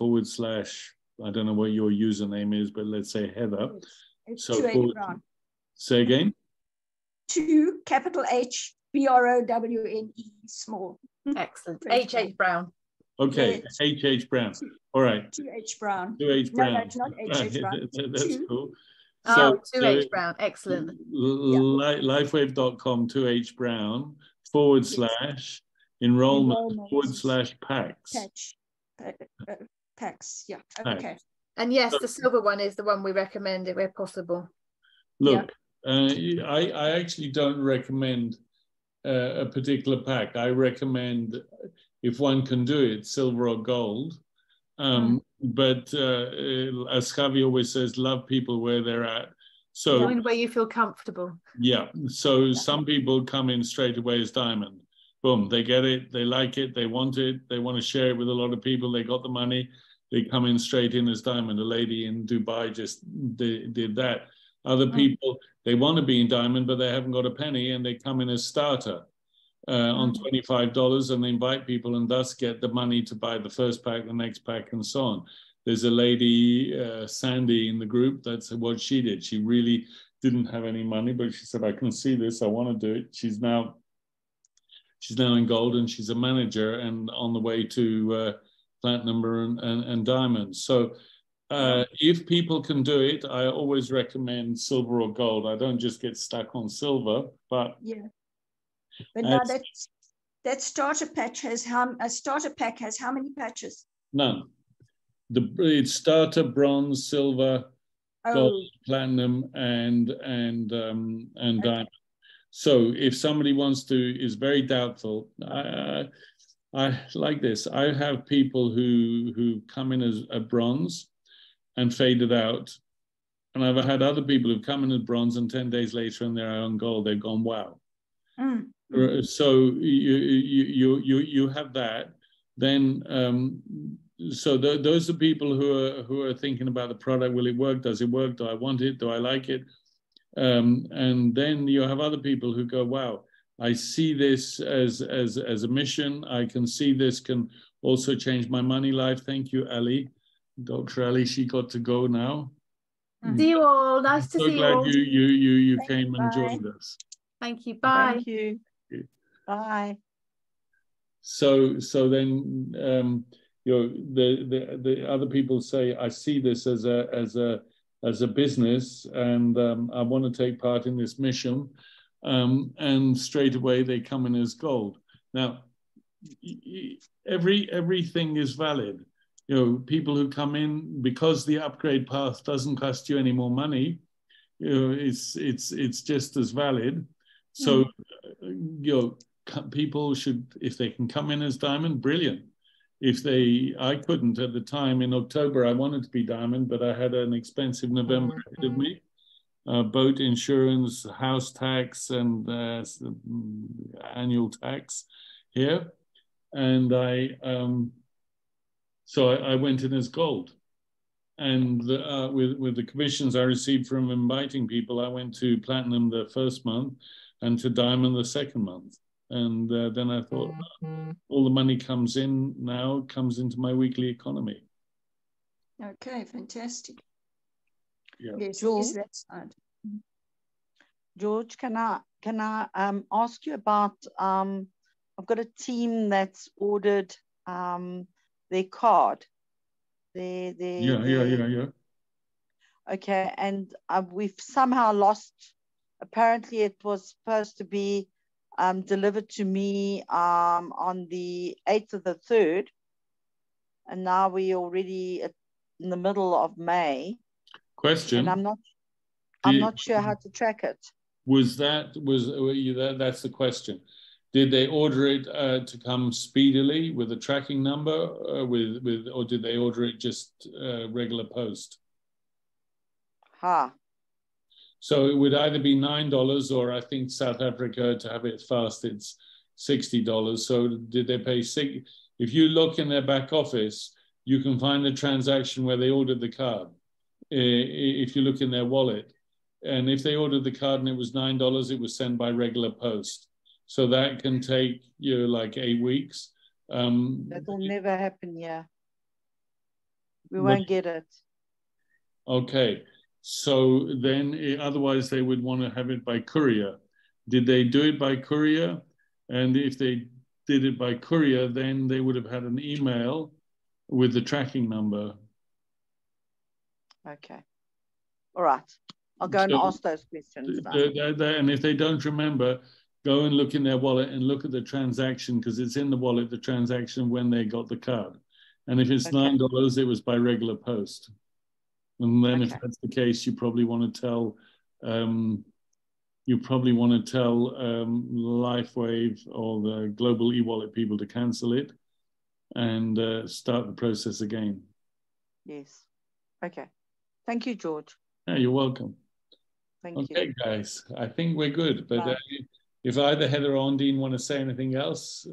/ I don't know what your username is, but let's say Heather. It's so 2H Brown. Say again? 2 capital H BROWNE small. Excellent. H Brown. Okay, H Brown. All right. 2H Brown. 2H Brown. No, it's not H Brown. That's cool. So 2H Brown. Excellent. Lifewave.com 2H Brown / enrollment / packs. Packs. Yeah. Okay. And yes, the silver one is the one we recommend where possible. Look, I actually don't recommend a particular pack. I recommend, if one can do it, silver or gold. But as Javi always says, love people where they're at. So where you feel comfortable. Yeah. So some people come in straight away as diamond. Boom, they get it, they like it, they want it, they want to share it with a lot of people, they got the money, they come in straight in as diamond. A lady in Dubai just did that. Other people, they want to be in diamond, but they haven't got a penny, and they come in as starter on $25, and they invite people and thus get the money to buy the first pack, the next pack, and so on. There's a lady, Sandy, in the group. That's what she did. She really didn't have any money, but she said, I can see this, I want to do it. She's now in gold, and she's a manager and on the way to platinum and diamond. So if people can do it, I always recommend silver or gold. I don't just get stuck on silver, but but now that starter pack has how many patches? None. It's starter, bronze, silver, gold, platinum, and diamond. So if somebody is very doubtful, I like this. I have people who come in as a bronze and faded out. And I've had other people who've come in as bronze and 10 days later and they're on gold, they've gone, wow. So you have that. Then those are people who are thinking about the product. Will it work? Does it work? Do I want it? Do I like it? And then you have other people who go, wow, I see this as a mission. I can see this can also change my money life. Thank you, Ali. Dr. Ali, she got to go now. See you all. Nice to see you all. So glad you came and joined us. Thank you. Bye. Thank you. Bye. So then the other people say, I see this as a business, and I want to take part in this mission, and straight away they come in as gold. Now, everything is valid. People who come in because the upgrade path doesn't cost you any more money. It's just as valid. So people should, if they can come in as diamond, brilliant. I couldn't at the time. In October, I wanted to be diamond, but I had an expensive November ahead of me. Boat insurance, house tax, and annual tax here. And so I went in as gold. And with the commissions I received from inviting people, I went to platinum the first month and to diamond the second month. And then I thought, all the money comes into my weekly economy. Okay, fantastic. Yeah. Yes, George, that side. George, can I ask you about? I've got a team that's ordered their card. Yeah. Okay, and we've somehow lost. Apparently, it was supposed to be delivered to me on the 8th of the 3rd, and now we're already in the middle of May. Question. And I'm not sure how to track it. That's the question. Did they order it to come speedily with a tracking number, or did they order it just regular post? So it would either be $9, or I think South Africa, to have it fast, it's $60. So did they pay if you look in their back office, you can find the transaction where they ordered the card. If you look in their wallet, and if they ordered the card and it was $9, it was sent by regular post. So that can take like 8 weeks. That will never happen. Yeah, we won't get it. Okay. So then, otherwise they would want to have it by courier. Did they do it by courier? And if they did it by courier, then they would have had an email with the tracking number. Okay. All right. I'll go and ask those questions now. And if they don't remember, go and look in their wallet and look at the transaction, because it's in the wallet, the transaction when they got the card. And if it's $9, it was by regular post. And then if that's the case, you probably want to tell LifeWave or the global e-wallet people to cancel it and start the process again. Yes. Okay. Thank you, George. Yeah, you're welcome. Thank you. Okay, guys, I think we're good. But if either Heather or Ondine want to say anything else,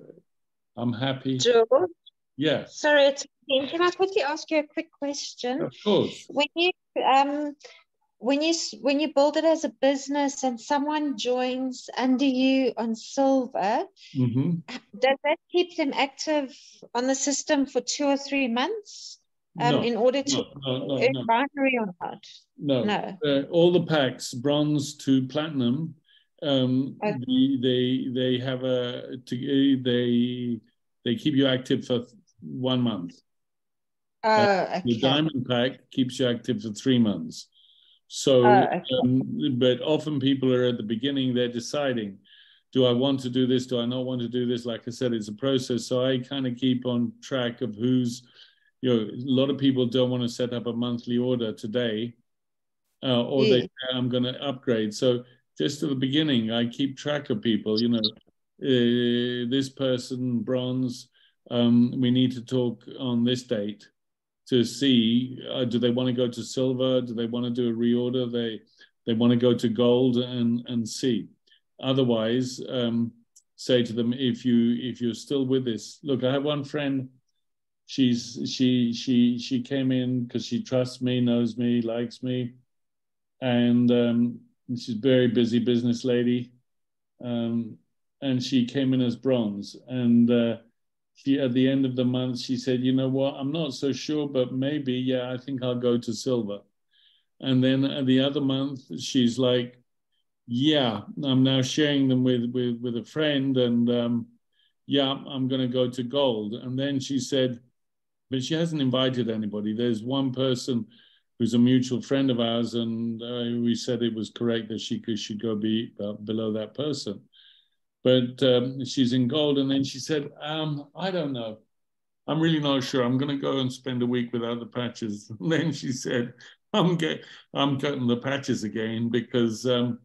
I'm happy. George? Yes. Sorry, can I quickly ask you a quick question? Of course. When you build it as a business and someone joins under you on silver, does that keep them active on the system for 2 or 3 months? In order to earn binary or not? No. All the packs, bronze to platinum, they have they keep you active for 1 month. The diamond pack keeps you active for 3 months. So, but often people are at the beginning, they're deciding, do I want to do this? Do I not want to do this? Like I said, it's a process. So I kind of keep on track of who's, a lot of people don't want to set up a monthly order today. or they say, I'm going to upgrade. So just at the beginning, I keep track of people, you know, this person, bronze, we need to talk on this date to see, do they want to go to silver? Do they want to do a reorder? They want to go to gold and see. Otherwise, say to them, if you're still with this, look, I have one friend, she came in because she trusts me, knows me, likes me, and she's a very busy business lady, and she came in as bronze, and she, at the end of the month, she said, you know what, I'm not so sure, but maybe, yeah, I think I'll go to silver. And then at the other month, she's like, yeah, I'm now sharing them with a friend, and yeah, I'm going to go to gold. And then she said, but she hasn't invited anybody. There's one person who's a mutual friend of ours, and we said it was correct that she should go below that person. But she's in gold, and then she said, I don't know. I'm really not sure. I'm going to go and spend a week without the patches. And then she said, I'm cutting the patches again because I'd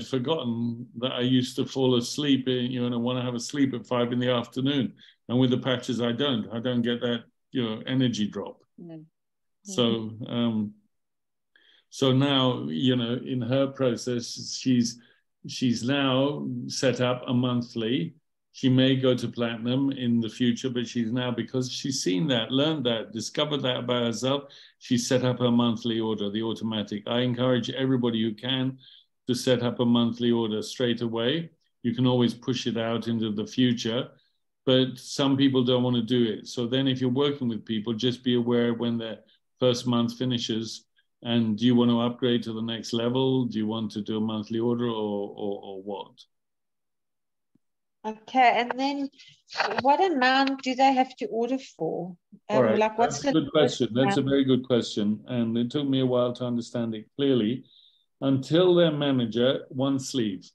forgotten that I used to fall asleep, you know, want to have a sleep at 5 p.m, and with the patches I don't get that, you know, energy drop. Mm-hmm. So now, you know, in her process, she's now set up a monthly. She may go to platinum in the future, but she's now, because she's seen that, learned that, discovered that about herself, she's set up her monthly order, the automatic. I encourage everybody who can to set up a monthly order straight away. You can always push it out into the future, but some people don't want to do it. So then if you're working with people, just be aware when their first month finishes, and do you want to upgrade to the next level? Do you want to do a monthly order or what? Okay, and then what amount do they have to order for? All right, like what's that's a good question. That's a very good question. And it took me a while to understand it clearly. Until their manager, one sleeve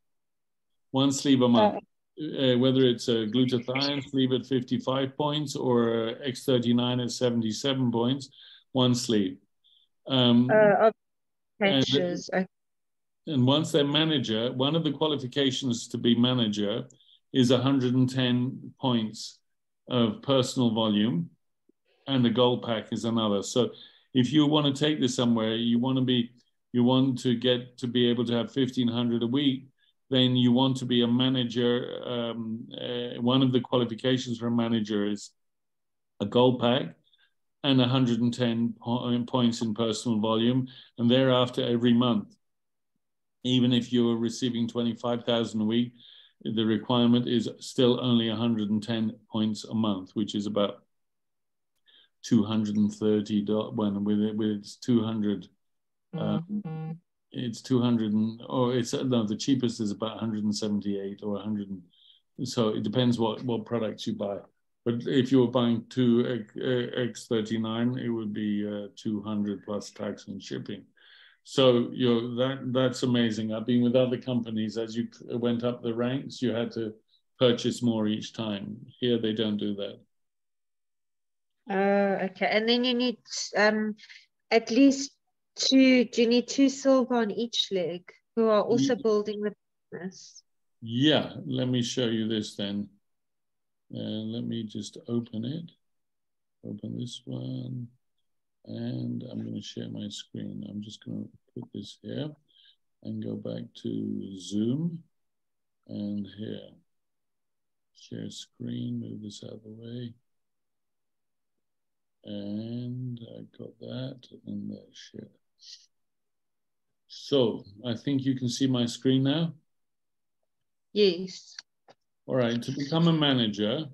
a month. Whether it's a glutathione sleeve at 55 points or X39 at 77 points, one sleeve. And once they're manager, one of the qualifications to be manager is 110 points of personal volume, and the gold pack is another. So if you want to take this somewhere, you want to get to be able to have 1,500 a week, then you want to be a manager. One of the qualifications for a manager is a gold pack and 110 points in personal volume, and thereafter every month. Even if you're receiving 25,000 a week, the requirement is still only 110 points a month, which is about $230. When with it's 200, it's 200, or it's no, the cheapest is about 178 or 100. So it depends what products you buy. But if you were buying two X39, it would be 200 plus tax and shipping. So that's amazing. I've been with other companies. As you went up the ranks, you had to purchase more each time. Here they don't do that. Okay. And then you need at least two. Do you need 2 silver on each leg who are also building the business? Yeah. Let me show you this then. Let me just open it. Open this one. And I'm going to share my screen. I'm just going to put this here and go back to Zoom. And here, share screen, move this out of the way. And I got that, and there, share. So I think you can see my screen now? Yes. All right, to become a manager,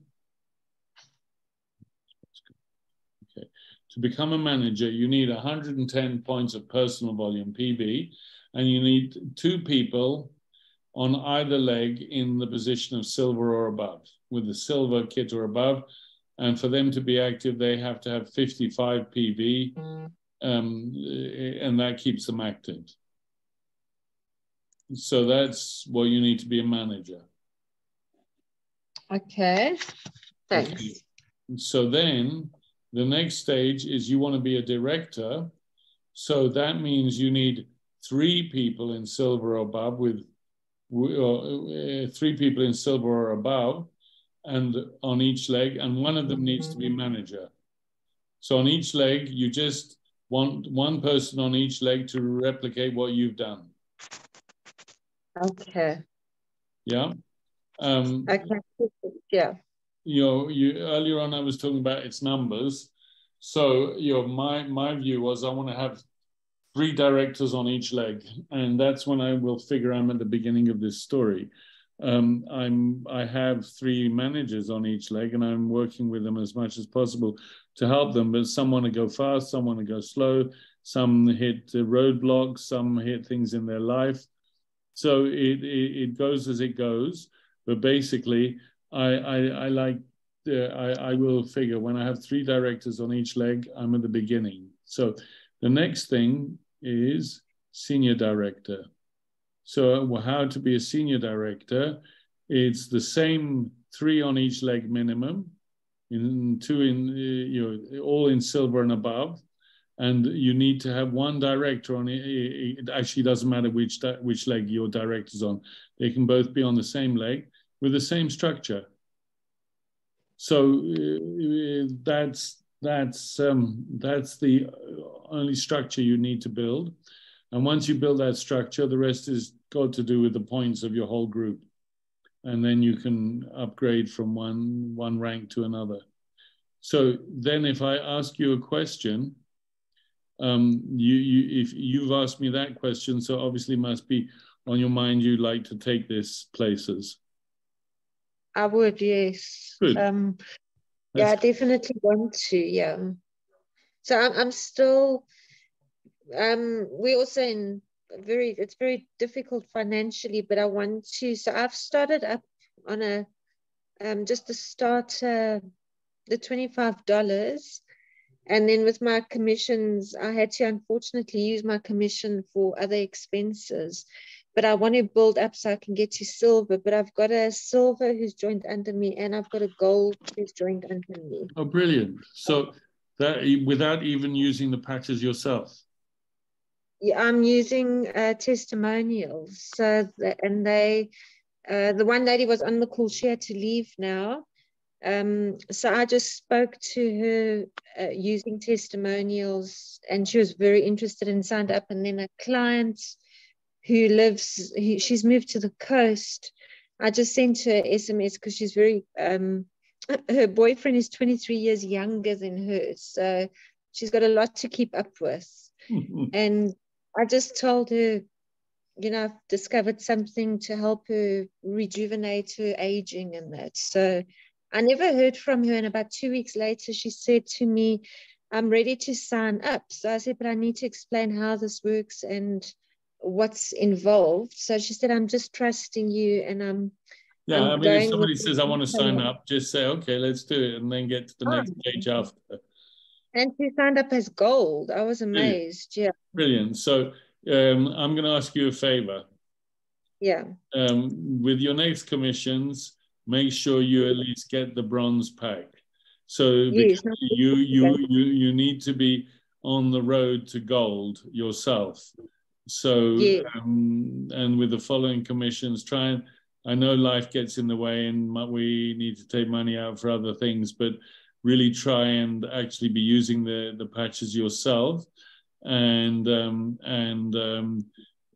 to become a manager, you need 110 points of personal volume, PV, and you need 2 people on either leg in the position of silver or above, with the silver kit or above. And for them to be active, they have to have 55 PV, and that keeps them active. So that's what you need to be a manager. Okay, thanks. Okay. So then the next stage is you want to be a director. So that means you need 3 people in silver or above with 3 people in silver or above, and on each leg, and one of them needs to be manager. So on each leg, you just want one person on each leg to replicate what you've done. Okay. Yeah. Okay. Yeah. Earlier on I was talking about its numbers. So my view was I want to have 3 directors on each leg, and that's when I will figure I'm at the beginning of this story. I have 3 managers on each leg, and I'm working with them as much as possible to help them. But some want to go fast, some want to go slow, some hit roadblocks, some hit things in their life. So it goes as it goes. But basically, I will figure when I have 3 directors on each leg, I'm at the beginning. So the next thing is senior director. So how to be a senior director? It's the same 3 on each leg minimum, in 2 in all in silver and above, and you need to have 1 director on it. It actually doesn't matter which leg your director's on. They can both be on the same leg with the same structure. So that's the only structure you need to build. And once you build that structure, the rest is got to do with the points of your whole group. And then you can upgrade from one rank to another. So then if I ask you a question, if you've asked me that question, so obviously must be on your mind you'd like to take this places. I would, yes. Good. Yeah, I definitely want to, yeah. So I'm still, we're also in it's very difficult financially, but I want to, so I've started up on a, just to start the $25. And then with my commissions, I had to unfortunately use my commission for other expenses. But I want to build up so I can get to silver. But I've got a silver who's joined under me, and I've got a gold who's joined under me. Oh, brilliant. So that without even using the patches yourself? Yeah, I'm using testimonials. So the one lady was on the call. She had to leave now. So I just spoke to her using testimonials, and she was very interested and signed up. And then a client who she's moved to the coast. I just sent her SMS because she's very, her boyfriend is 23 years younger than her. So she's got a lot to keep up with. And I just told her, I've discovered something to help her rejuvenate her aging and that. So I never heard from her. And about 2 weeks later, she said to me, I'm ready to sign up. So I said, but I need to explain how this works and what's involved. So she said, I'm just trusting you. And I'm if somebody says, I want to sign up, just say, okay, let's do it. And then get to the next stage after. And she signed up as gold. I was amazed. Brilliant. Yeah. Brilliant. So I'm going to ask you a favor. Yeah. With your next commissions, make sure you at least get the bronze pack. So because you need to be on the road to gold yourself. So and with the following commissions, I know life gets in the way and we need to take money out for other things, but really try and actually be using the patches yourself. And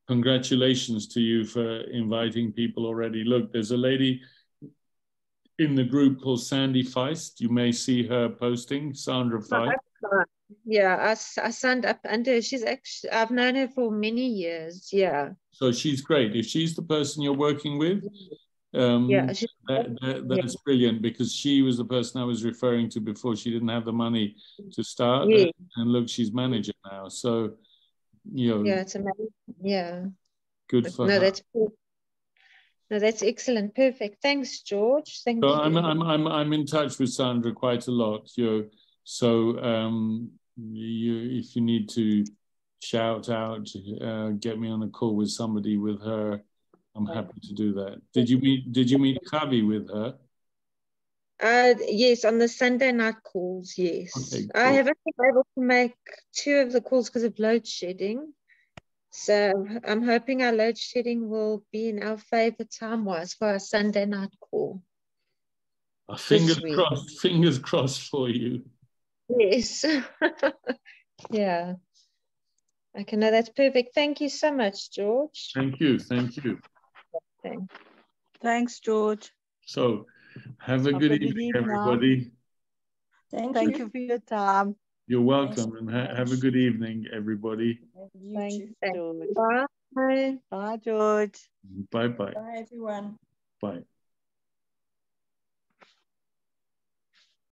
congratulations to you for inviting people already. Look, there's a lady in the group called Sandy Feist. You may see her posting, Sandra Feist. Yeah, I signed up under. She's actually, I've known her for many years. Yeah. So she's great. If she's the person you're working with, that's brilliant, because she was the person I was referring to before. She didn't have the money to start, and look, she's manager now. So, yeah, it's amazing. Yeah, good for her. That's excellent. Perfect. Thanks, George. Thank you. I'm in touch with Sandra quite a lot. So if you need to shout out, get me on a call with somebody with her, I'm happy to do that. Did you meet Javi with her? Yes, on the Sunday night calls, yes. Okay, cool. I haven't been able to make 2 of the calls because of load shedding. So I'm hoping our load shedding will be in our favor time-wise for our Sunday night call. Fingers crossed for you. Yes. Yeah. Okay, no, that's perfect. Thank you so much, George. Thank you. Thank you. Thanks, George. So have a good evening, everybody. Thank you for your time. You're welcome. And have a good evening, everybody. Thanks, George. Bye. Bye, George. Bye-bye. Bye, everyone. Bye.